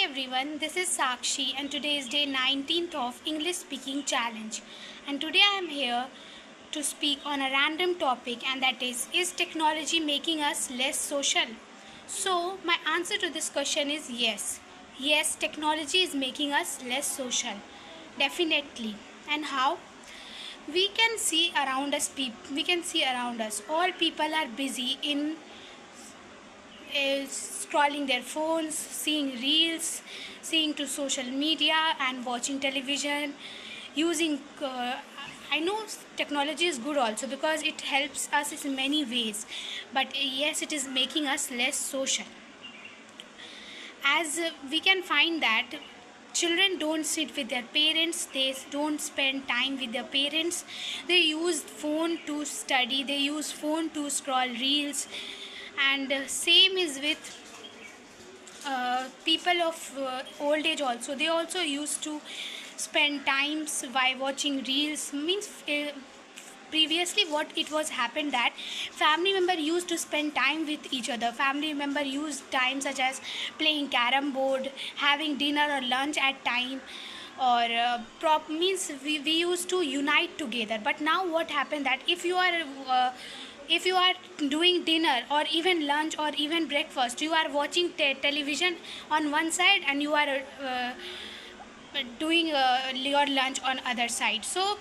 everyone, this is Sakshi and today is day 19th of English Speaking Challenge. And today I am here to speak on a random topic, and that is technology making us less social? So, my answer to this question is yes. Yes, technology is making us less social. Definitely. And how? We can see around us all people are busy in is scrolling their phones, seeing reels, seeing to social media, and watching television, using. I know technology is good also because it helps us in many ways, but yes, it is making us less social. As we can find that children don't sit with their parents, they don't spend time with their parents, they use phone to study, they use phone to scroll reels, and same is with people of old age also. They also used to spend times by watching reels. Means previously what it was happened that family member used to spend time with each other. Family member used time such as playing carom board, having dinner or lunch at time, or means we used to unite together. But now what happened that if you are doing dinner or even lunch or even breakfast, you are watching television on one side and you are doing your lunch on other side. So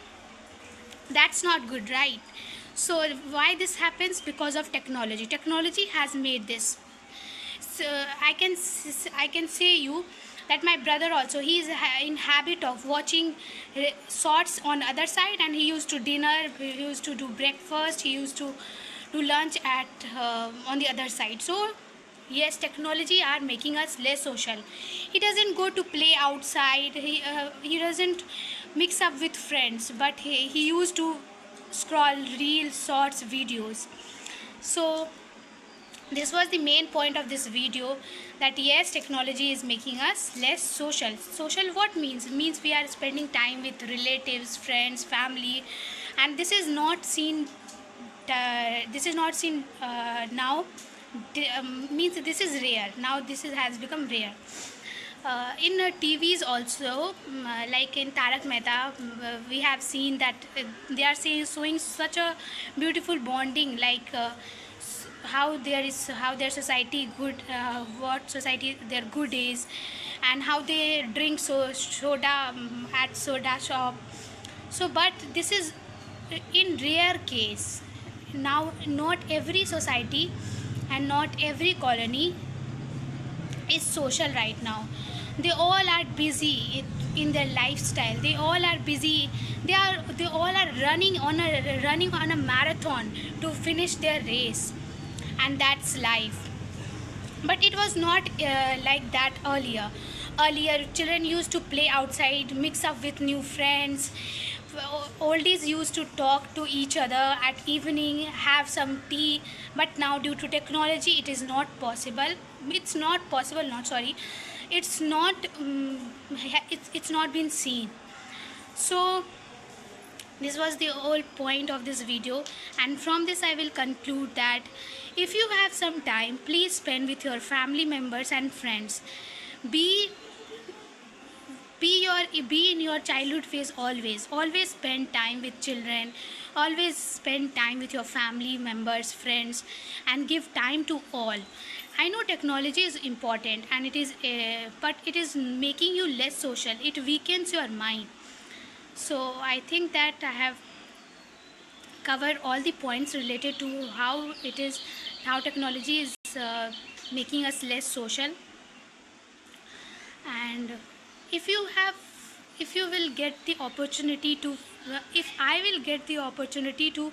that's not good, right? So why this happens? Because of technology has made this. So I can say you that my brother also, he is in habit of watching shorts on other side, and he used to dinner, he used to do breakfast, he used to do lunch at on the other side. So yes, technology are making us less social. He doesn't go to play outside, he doesn't mix up with friends, but he used to scroll reels, shorts, videos. So this was the main point of this video, that yes, technology is making us less social. What means we are spending time with relatives, friends, family, and this is not seen now. Means this is rare now, has become rare. In TVs also, like in Tarak Mehta, we have seen that they are showing such a beautiful bonding, like how their society good, what society their good is, and how they drink soda at soda shop. So, but this is in rare case. Now, not every society and not every colony is social right now. They all are busy in their lifestyle, they all are busy, they all are running on a marathon to finish their race, and that's life. But it was not like that earlier. Children used to play outside, mix up with new friends. Oldies used to talk to each other at evening, have some tea. But now, due to technology, it is not possible. It's not possible, not sorry, it's not it's not been seen. So this was the whole point of this video, and from this I will conclude that if you have some time, please spend with your family members and friends. be be in your childhood phase. Always spend time with children, always spend time with your family members, friends, and give time to all. I know technology is important, and it is but it is making you less social, it weakens your mind. So I think that I have covered all the points related to how technology is making us less social. And if you have if you will get the opportunity to if I will get the opportunity to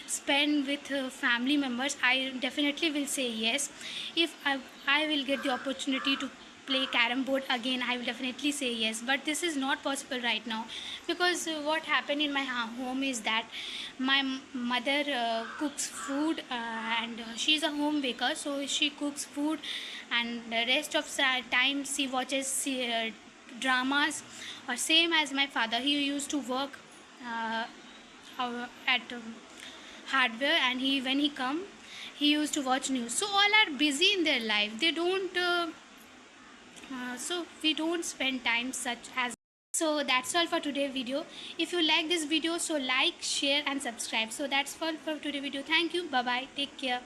spend with family members, I definitely will say yes. If I will get the opportunity to play carom board again, I will definitely say yes. But this is not possible right now, because what happened in my home is that my mother cooks food, and she's a home baker, so she cooks food, and the rest of time she watches dramas. Or same as my father, he used to work at hardware, and when he come, he used to watch news. So all are busy in their life, they don't so we don't spend time such as. So that's all for today video. If you like this video, so like, share and subscribe. So that's all for today video. Thank you. Bye bye. Take care.